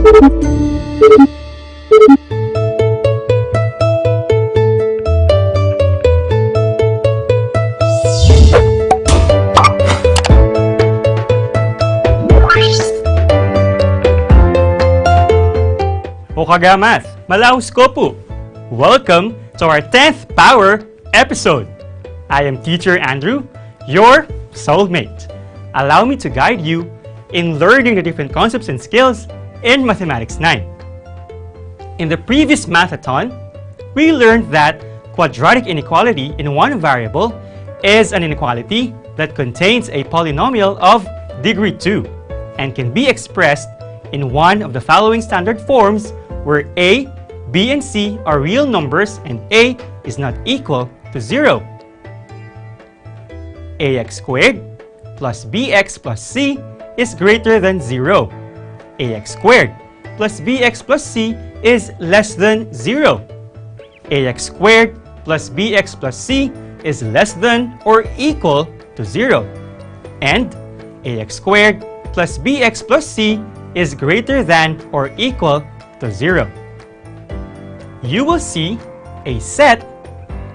O kagamas, malaos ko po. Welcome to our 10th Power episode. I am Teacher Andrew, your soulmate. Allow me to guide you in learning the different concepts and skills in Mathematics 9. In the previous Mathathon, we learned that quadratic inequality in one variable is an inequality that contains a polynomial of degree 2 and can be expressed in one of the following standard forms where a, b, and c are real numbers and a is not equal to 0. Ax squared plus bx plus c is greater than 0. Ax squared plus bx plus c is less than 0. Ax squared plus bx plus c is less than or equal to 0. And ax squared plus bx plus c is greater than or equal to 0. You will see a set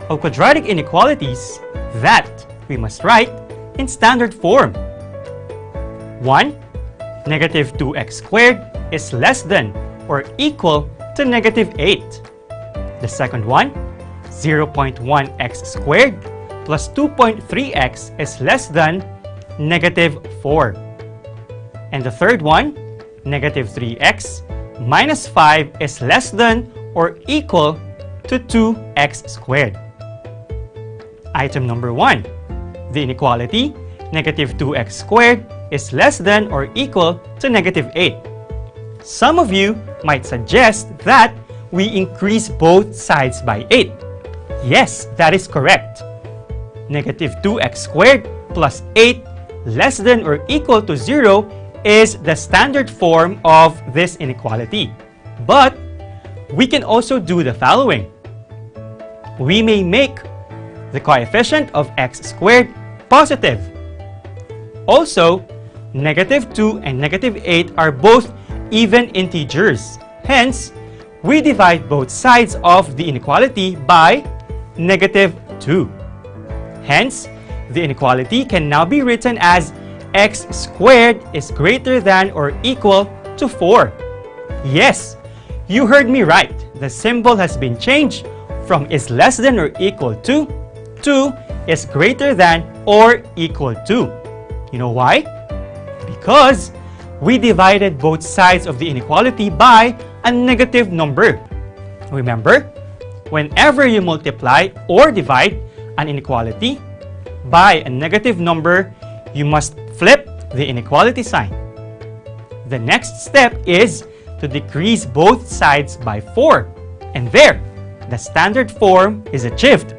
of quadratic inequalities that we must write in standard form. 1. Negative 2x squared is less than or equal to negative 8. The second one, 0.1x squared plus 2.3x is less than negative 4. And the third one, negative 3x minus 5 is less than or equal to 2x squared. Item number 1. The inequality negative 2x squared is less than or equal to negative 8. Some of you might suggest that we increase both sides by 8. Yes, that is correct. Negative 2x squared plus 8 less than or equal to 0 is the standard form of this inequality. But we can also do the following. We may make the coefficient of x squared positive. Also, negative 2 and negative 8 are both even integers. Hence, we divide both sides of the inequality by negative 2. Hence, the inequality can now be written as x squared is greater than or equal to 4. Yes, you heard me right. The symbol has been changed from is less than or equal to is greater than or equal to. You know why? Because we divided both sides of the inequality by a negative number. Remember, whenever you multiply or divide an inequality by a negative number, you must flip the inequality sign. The next step is to decrease both sides by 4. And there, the standard form is achieved.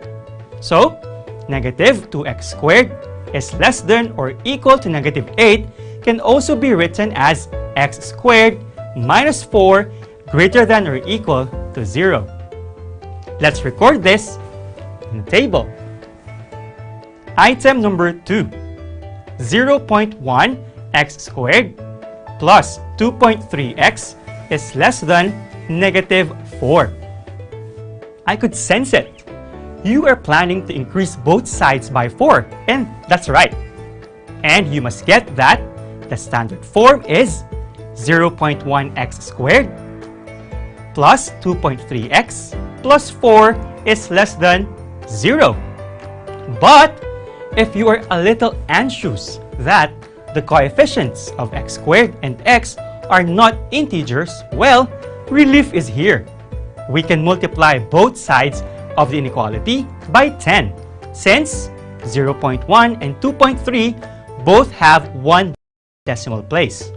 So, negative 2x squared is less than or equal to negative 8 can also be written as x squared minus 4 greater than or equal to 0. Let's record this in the table. Item number 2. 0.1x squared plus 2.3x is less than negative 4. I could sense it. You are planning to increase both sides by 4, and that's right. And you must get that the standard form is 0.1x squared plus 2.3x plus 4 is less than 0. But if you are a little anxious that the coefficients of x squared and x are not integers, well, relief is here. We can multiply both sides of the inequality by 10, since 0.1 and 2.3 both have one decimal place.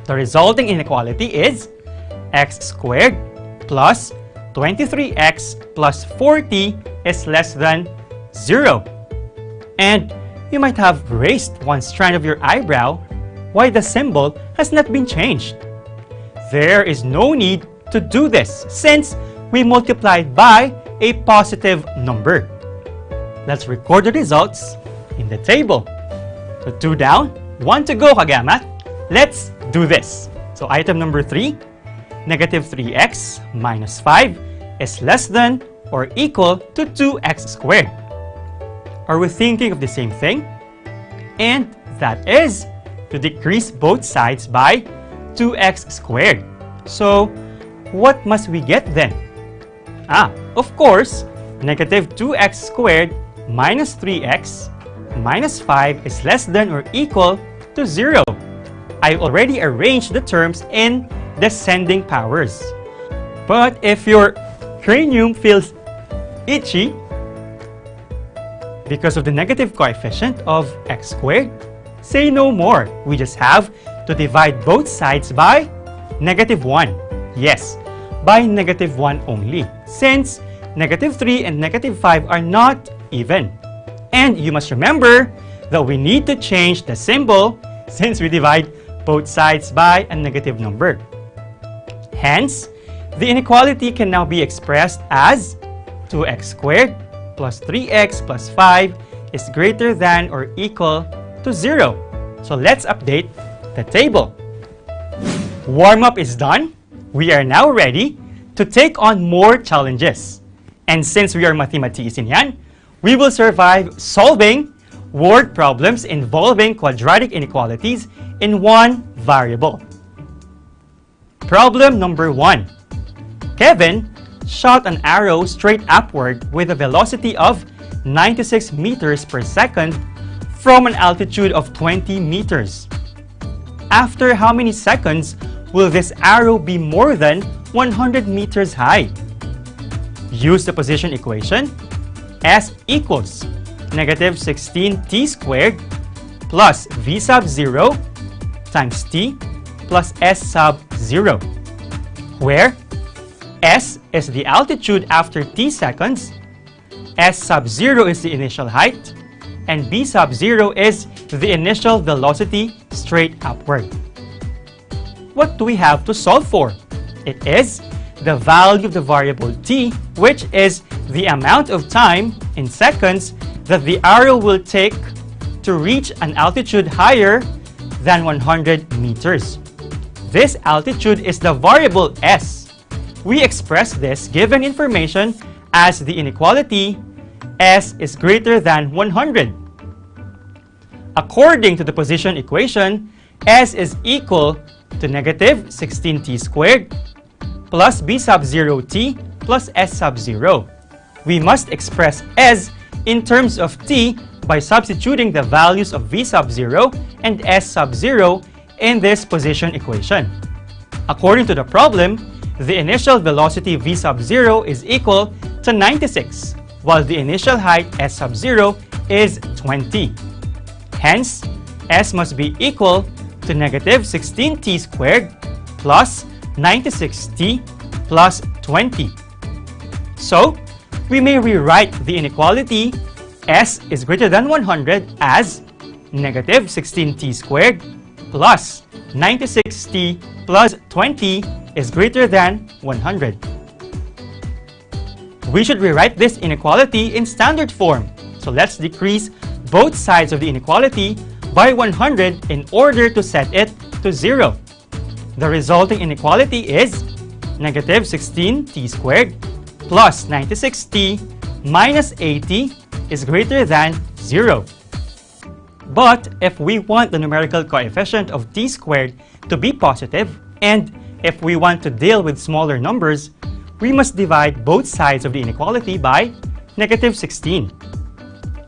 The resulting inequality is x squared plus 23x plus 40 is less than 0. And you might have raised one strand of your eyebrow why the symbol has not been changed. There is no need to do this since we multiplied by a positive number. Let's record the results in the table. So 2 down, 1 to go, Kagamat. Let's do this. So item number 3, negative 3x minus 5 is less than or equal to 2x squared. Are we thinking of the same thing? And that is to decrease both sides by 2x squared. So what must we get then? Of course, negative 2x squared minus 3x minus 5 is less than or equal to 0. I've already arranged the terms in descending powers. But if your cranium feels itchy because of the negative coefficient of x squared, say no more. We just have to divide both sides by negative 1. Yes, by negative 1 only, since negative 3 and negative 5 are not even. And you must remember that we need to change the symbol since we divide both sides by a negative number. Hence, the inequality can now be expressed as 2x squared plus 3x plus 5 is greater than or equal to 0. So let's update the table. Warm-up is done. We are now ready to take on more challenges. And since we are mathematician yan, we will survive solving word problems involving quadratic inequalities in one variable. Problem number 1. Kevin shot an arrow straight upward with a velocity of 96 meters per second from an altitude of 20 meters. After how many seconds will this arrow be more than 100 meters high? Use the position equation. S equals negative 16t squared plus v sub 0 times t plus s sub 0, where s is the altitude after t seconds, s sub 0 is the initial height, and v sub 0 is the initial velocity straight upward. What do we have to solve for? It is the value of the variable t, which is the amount of time in seconds that the arrow will take to reach an altitude higher than 100 meters. This altitude is the variable s. We express this given information as the inequality s is greater than 100. According to the position equation, s is equal to negative 16t squared plus b sub 0t plus s sub 0. We must express s in terms of t by substituting the values of v sub 0 and s sub 0 in this position equation. According to the problem, the initial velocity v sub 0 is equal to 96, while the initial height s sub 0 is 20. Hence, s must be equal to negative 16t squared plus 96t plus 20. So, we may rewrite the inequality s is greater than 100 as negative 16t squared plus 96t plus 20 is greater than 100. We should rewrite this inequality in standard form. So let's decrease both sides of the inequality by 100 in order to set it to 0. The resulting inequality is negative 16t squared plus 96t minus 80 is greater than 0. But if we want the numerical coefficient of t squared to be positive, and if we want to deal with smaller numbers, we must divide both sides of the inequality by negative 16.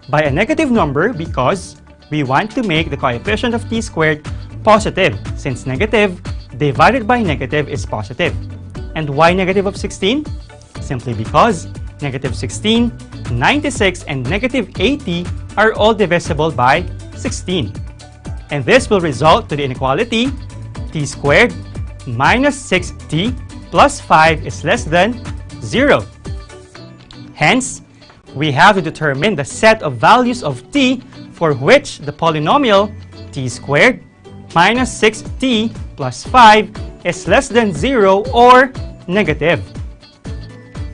By a negative number because we want to make the coefficient of t squared positive, since negative divided by negative is positive. And why negative of 16? Simply because negative 16, 96, and negative 80 are all divisible by 16. And this will result to the inequality t squared minus 6t plus 5 is less than 0. Hence, we have to determine the set of values of t for which the polynomial t squared minus 6t plus 5 is less than 0 or negative.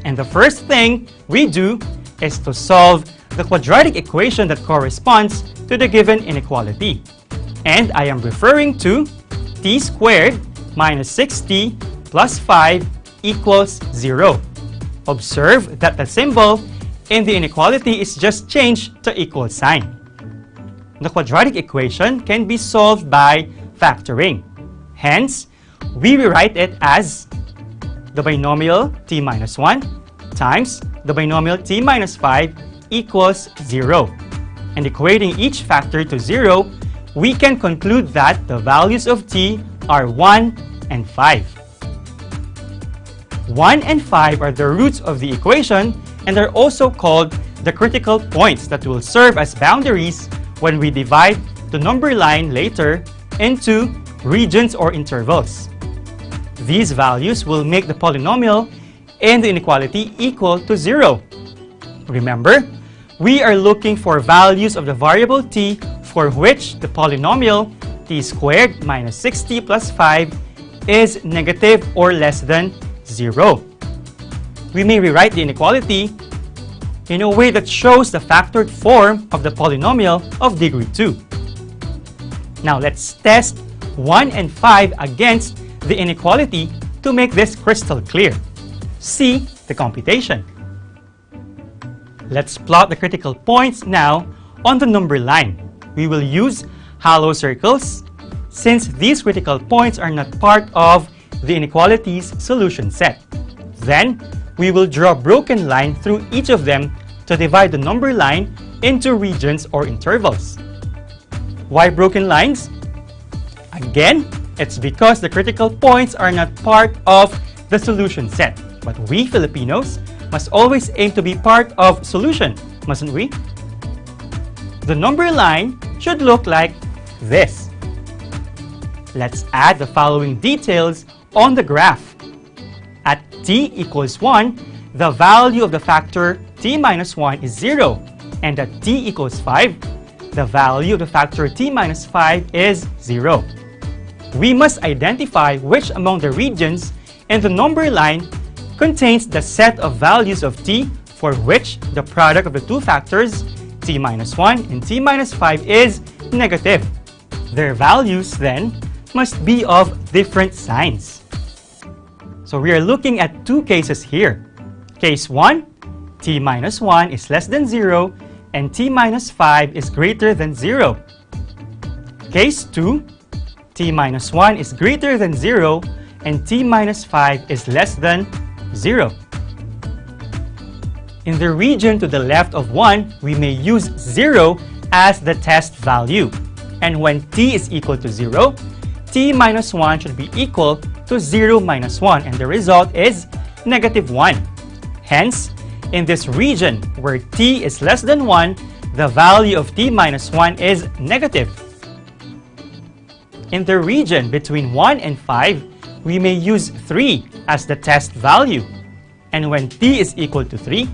And the first thing we do is to solve the quadratic equation that corresponds to the given inequality. And I am referring to t squared minus 60 plus 5 equals 0. Observe that the symbol in the inequality is just changed to equal sign. The quadratic equation can be solved by factoring. Hence, we rewrite it as the binomial t minus 1 times the binomial t minus 5 equals 0. And equating each factor to 0, we can conclude that the values of t are 1 and 5. 1 and 5 are the roots of the equation and are also called the critical points that will serve as boundaries when we divide the number line later into regions or intervals. These values will make the polynomial and the inequality equal to 0. Remember, we are looking for values of the variable t for which the polynomial t squared minus 60 plus 5 is negative or less than 0. We may rewrite the inequality in a way that shows the factored form of the polynomial of degree 2. Now let's test 1 and 5 against the inequality to make this crystal clear. See the computation. Let's plot the critical points now on the number line. We will use hollow circles since these critical points are not part of the inequality's solution set. Then, we will draw a broken line through each of them to divide the number line into regions or intervals. Why broken lines? Again, it's because the critical points are not part of the solution set. But we Filipinos must always aim to be part of solution, mustn't we? The number line should look like this. Let's add the following details on the graph. At t equals 1, the value of the factor t minus 1 is 0. And at t equals 5, the value of the factor t minus 5 is 0. We must identify which among the regions in the number line contains the set of values of t for which the product of the two factors t minus 1 and t minus 5 is negative. Their values, then, must be of different signs. So we are looking at two cases here. Case 1, t minus 1 is less than 0 and t minus 5 is greater than 0. Case 2, t minus 1 is greater than 0 and t minus 5 is less than 0. In the region to the left of 1, we may use 0 as the test value. And when t is equal to 0, t minus 1 should be equal to 0 minus 1, and the result is negative 1. Hence, in this region where t is less than 1, the value of t minus 1 is negative. In the region between 1 and 5, we may use 3 as the test value. And when t is equal to 3,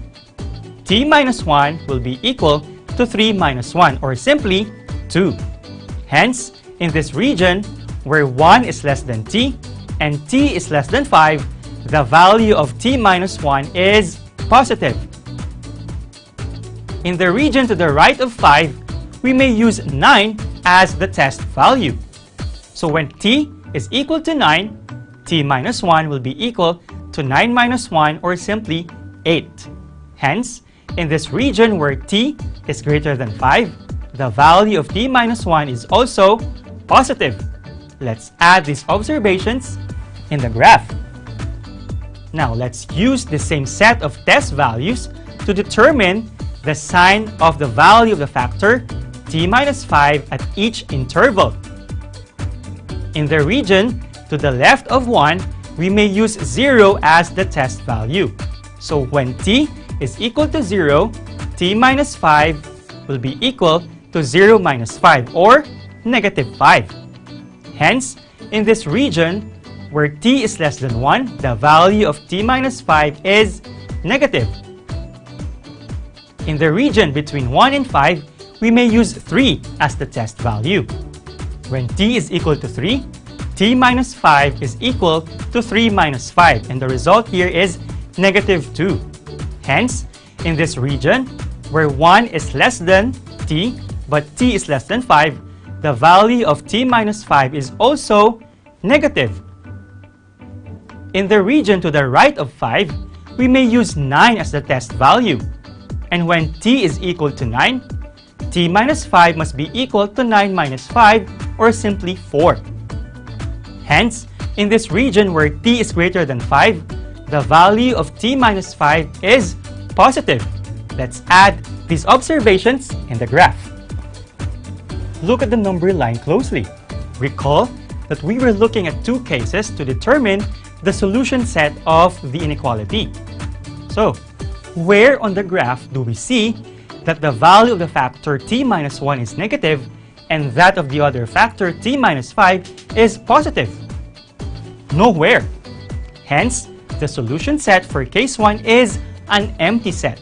t minus 1 will be equal to 3 minus 1, or simply 2. Hence, in this region where 1 is less than t and t is less than 5, the value of t minus 1 is positive. In the region to the right of 5, we may use 9 as the test value. So when t is equal to 9, t minus 1 will be equal to 9 minus 1, or simply 8. Hence, in this region where t is greater than 5, the value of t minus 1 is also positive. Let's add these observations in the graph. Now, let's use the same set of test values to determine the sign of the value of the factor t minus 5 at each interval. In the region to the left of 1, we may use 0 as the test value. So when t is equal to 0, t minus 5 will be equal to 0 minus 5, or negative 5. Hence, in this region where t is less than 1, the value of t minus 5 is negative. In the region between 1 and 5, we may use 3 as the test value. When t is equal to 3, t minus 5 is equal to 3 minus 5, and the result here is negative 2. Hence, in this region where 1 is less than t but t is less than 5, the value of t minus 5 is also negative. In the region to the right of 5, we may use 9 as the test value. And when t is equal to 9, t minus 5 must be equal to 9 minus 5, or simply 4. Hence, in this region where t is greater than 5, the value of t minus 5 is positive. Let's add these observations in the graph. Look at the number line closely. Recall that we were looking at two cases to determine the solution set of the inequality. So, where on the graph do we see that the value of the factor t minus 1 is negative and that of the other factor t minus 5 is positive? Nowhere. Hence, the solution set for case 1 is an empty set.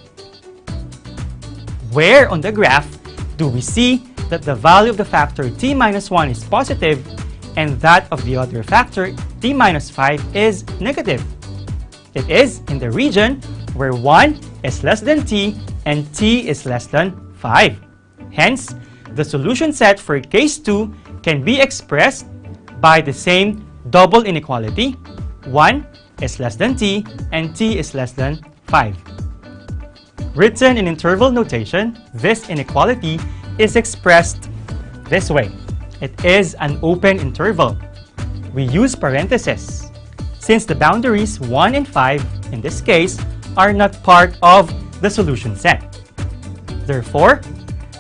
Where on the graph do we see that the value of the factor t minus 1 is positive and that of the other factor t minus 5 is negative? It is in the region where 1 is less than t and t is less than 5. Hence, the solution set for case 2 can be expressed by the same double inequality. 1 is less than t and t is less than 5. Written in interval notation, this inequality is expressed this way. It is an open interval. We use parentheses, since the boundaries 1 and 5, in this case, are not part of the solution set. Therefore,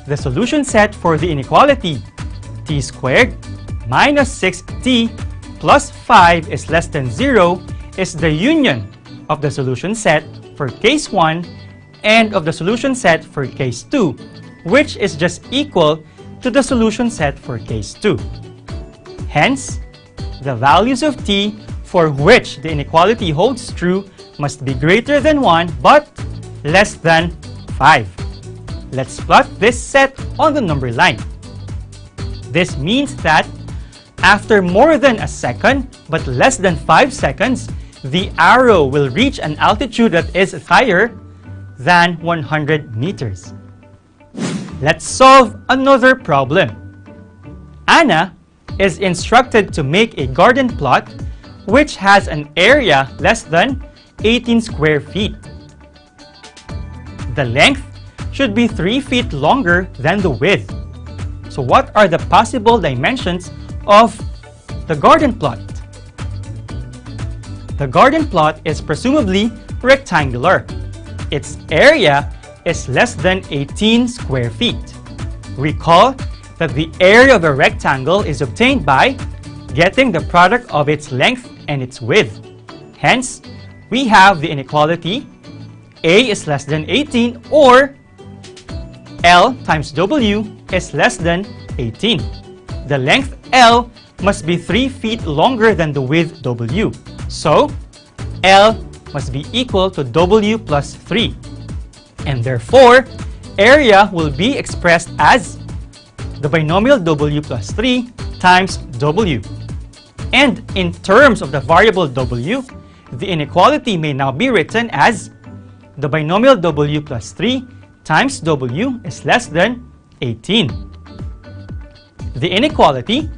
the solution set for the inequality t squared minus 6t plus 5 is less than 0 is the union of the solution set for case 1 and of the solution set for case 2, which is just equal to the solution set for case 2. Hence, the values of t for which the inequality holds true must be greater than 1 but less than 5. Let's plot this set on the number line. This means that after more than a second but less than 5 seconds, the arrow will reach an altitude that is higher than 100 meters. Let's solve another problem. Anna is instructed to make a garden plot which has an area less than 18 square feet. The length should be 3 feet longer than the width. So what are the possible dimensions of the garden plot? The garden plot is presumably rectangular. Its area is less than 18 square feet. Recall that the area of a rectangle is obtained by getting the product of its length and its width. Hence, we have the inequality A is less than 18 or L times W is less than 18. The length L must be 3 feet longer than the width W. So, L must be equal to W plus 3. And therefore, area will be expressed as the binomial W plus 3 times W. And in terms of the variable W, the inequality may now be written as the binomial W plus 3 times W is less than 18. The inequality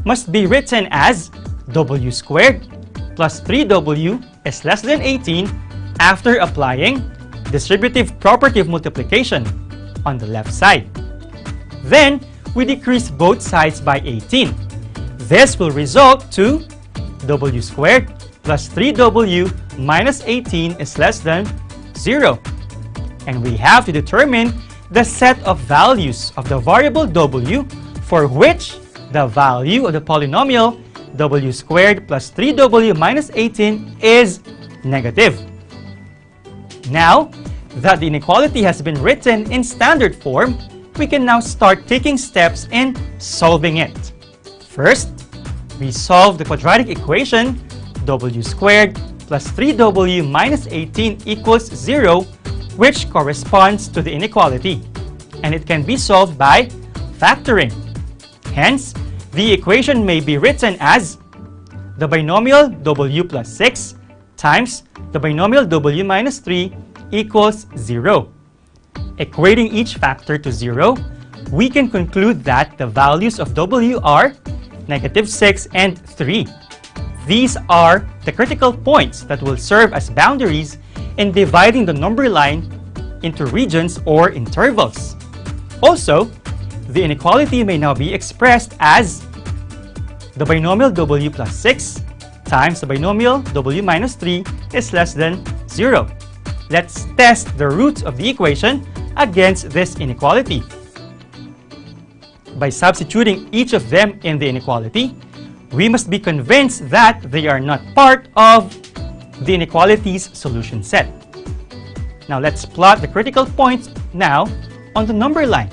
must be written as W squared plus 3W is less than 18 after applying distributive property of multiplication on the left side. Then, we decrease both sides by 18. This will result to W squared plus 3W minus 18 is less than 0. And we have to determine the set of values of the variable W for which the value of the polynomial W squared plus 3W minus 18 is negative. Now that the inequality has been written in standard form, we can now start taking steps in solving it. First, we solve the quadratic equation W squared plus 3W minus 18 equals 0, which corresponds to the inequality, and it can be solved by factoring. Hence, the equation may be written as the binomial W plus 6 times the binomial W minus 3 equals 0. Equating each factor to 0, we can conclude that the values of W are negative 6 and 3. These are the critical points that will serve as boundaries in dividing the number line into regions or intervals. Also, the inequality may now be expressed as the binomial w plus 6 times the binomial w minus 3 is less than 0. Let's test the roots of the equation against this inequality. By substituting each of them in the inequality, we must be convinced that they are not part of the inequality's solution set. Now let's plot the critical points now on the number line.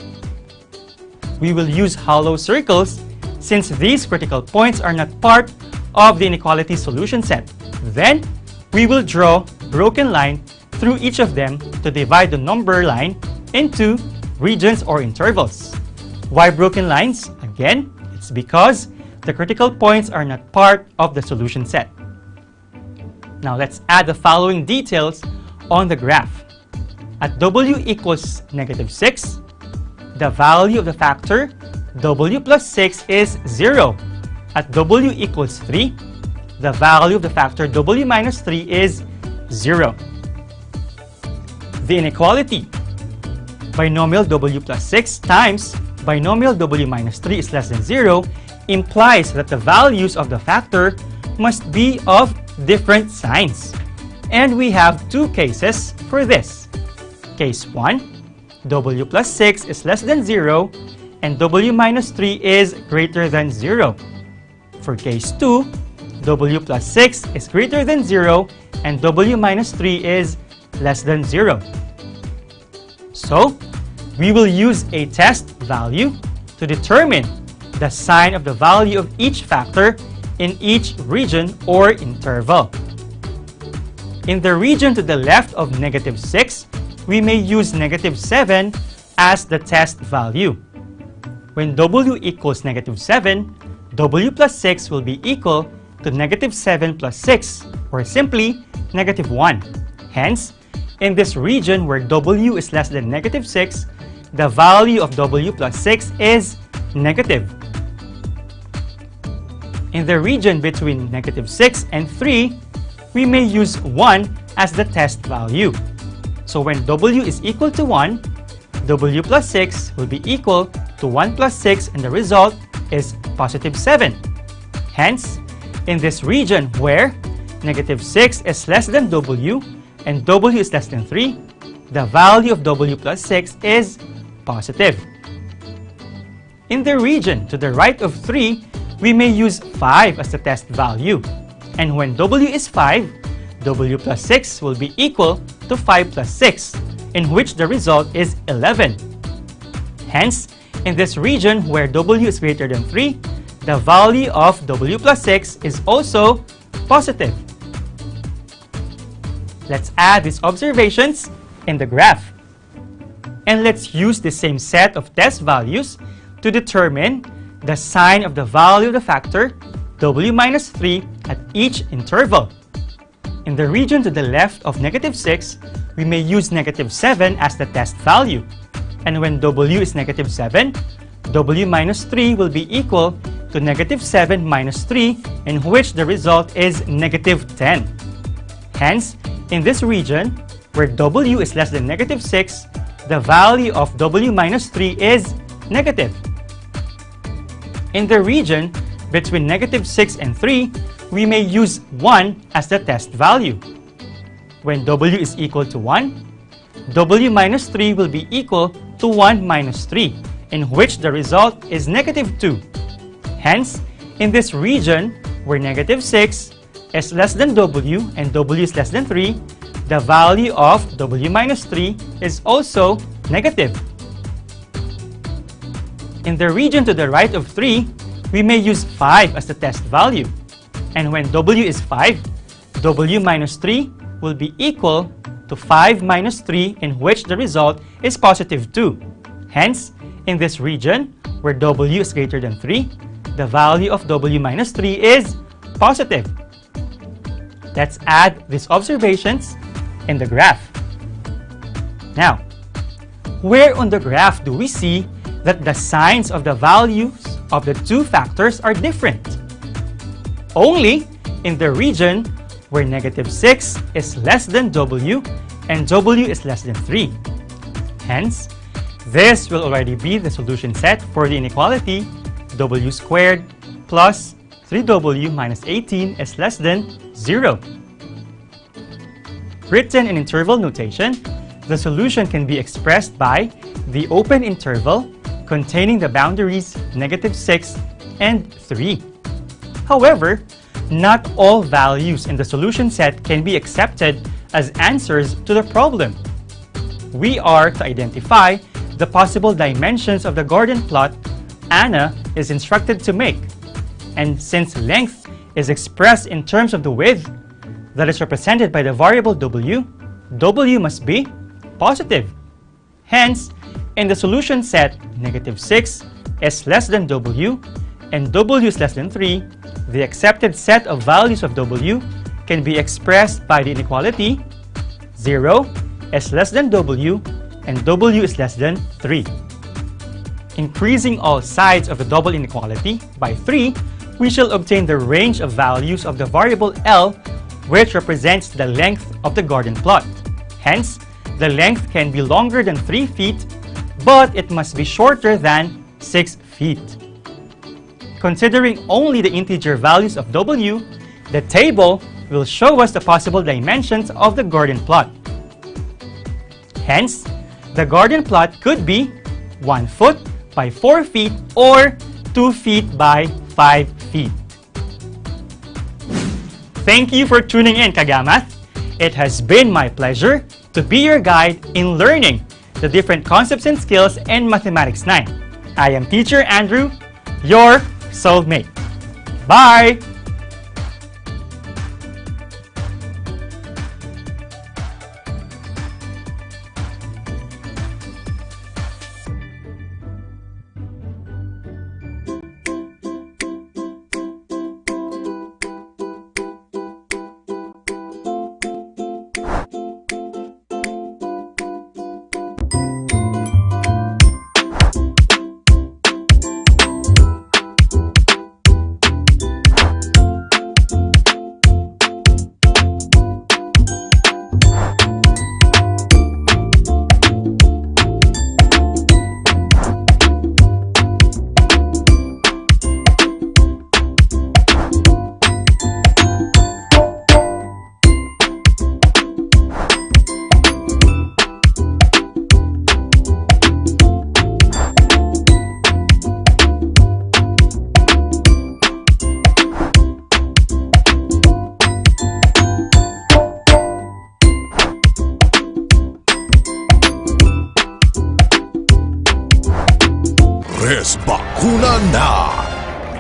We will use hollow circles since these critical points are not part of the inequality solution set. Then, we will draw a broken line through each of them to divide the number line into regions or intervals. Why broken lines? Again, it's because the critical points are not part of the solution set. Now let's add the following details on the graph. At w equals -6, the value of the factor w plus 6 is 0. At w equals 3, the value of the factor w minus 3 is 0. The inequality, binomial w plus 6 times binomial w minus 3 is less than 0, implies that the values of the factor must be of different signs. And we have two cases for this. Case 1, w plus 6 is less than 0 and w minus 3 is greater than 0. For case 2, w plus 6 is greater than 0 and w minus 3 is less than 0. So, we will use a test value to determine the sign of the value of each factor in each region or interval. In the region to the left of -6, we may use -7 as the test value. When w equals -7, w plus 6 will be equal to -7 plus 6, or simply -1. Hence, in this region where w is less than -6, the value of w plus 6 is negative. In the region between -6 and 3, we may use 1 as the test value. So when w is equal to 1, w plus 6 will be equal to 1 plus 6 and the result is +7. Hence, in this region where -6 is less than w and w is less than 3, the value of w plus 6 is positive. In the region to the right of 3, we may use 5 as the test value. And when w is 5, w plus 6 will be equal to 5 plus 6, in which the result is 11. Hence, in this region where w is greater than 3, the value of w plus 6 is also positive. Let's add these observations in the graph. And let's use the same set of test values to determine the sign of the value of the factor w minus 3 at each interval. In the region to the left of -6, we may use -7 as the test value. And when w is -7, w minus 3 will be equal to -7 minus 3, in which the result is -10. Hence, in this region, where w is less than -6, the value of w minus 3 is negative. In the region between -6 and 3, we may use 1 as the test value. When w is equal to 1, w minus 3 will be equal to 1 minus 3, in which the result is -2. Hence, in this region where -6 is less than w and w is less than 3, the value of w minus 3 is also negative. In the region to the right of 3, we may use 5 as the test value. And when w is 5, w minus 3 will be equal to 5 minus 3, in which the result is +2. Hence, in this region, where w is greater than 3, the value of w minus 3 is positive. Let's add these observations in the graph. Now, where on the graph do we see that the signs of the values of the two factors are different? Only in the region where negative 6 is less than W and W is less than 3. Hence, this will already be the solution set for the inequality W squared plus 3W minus 18 is less than 0. Written in interval notation, the solution can be expressed by the open interval containing the boundaries negative 6 and 3. However, not all values in the solution set can be accepted as answers to the problem. We are to identify the possible dimensions of the Gordon plot Anna is instructed to make. And since length is expressed in terms of the width that is represented by the variable W, W must be positive. Hence, in the solution set negative 6 is less than W and W is less than 3, the accepted set of values of W can be expressed by the inequality 0 is less than W and W is less than 3. Increasing all sides of the double inequality by 3, we shall obtain the range of values of the variable L, which represents the length of the Gordon plot. Hence, the length can be longer than 3 feet, but it must be shorter than 6 feet. Considering only the integer values of W, the table will show us the possible dimensions of the Gordon plot. Hence, the Gordon plot could be 1 foot by 4 feet or 2 feet by 5 feet. Thank you for tuning in, Kagamath. It has been my pleasure to be your guide in learning the different concepts and skills in Mathematics 9. I am Teacher Andrew, your soulmate. Bye! Bakuna na!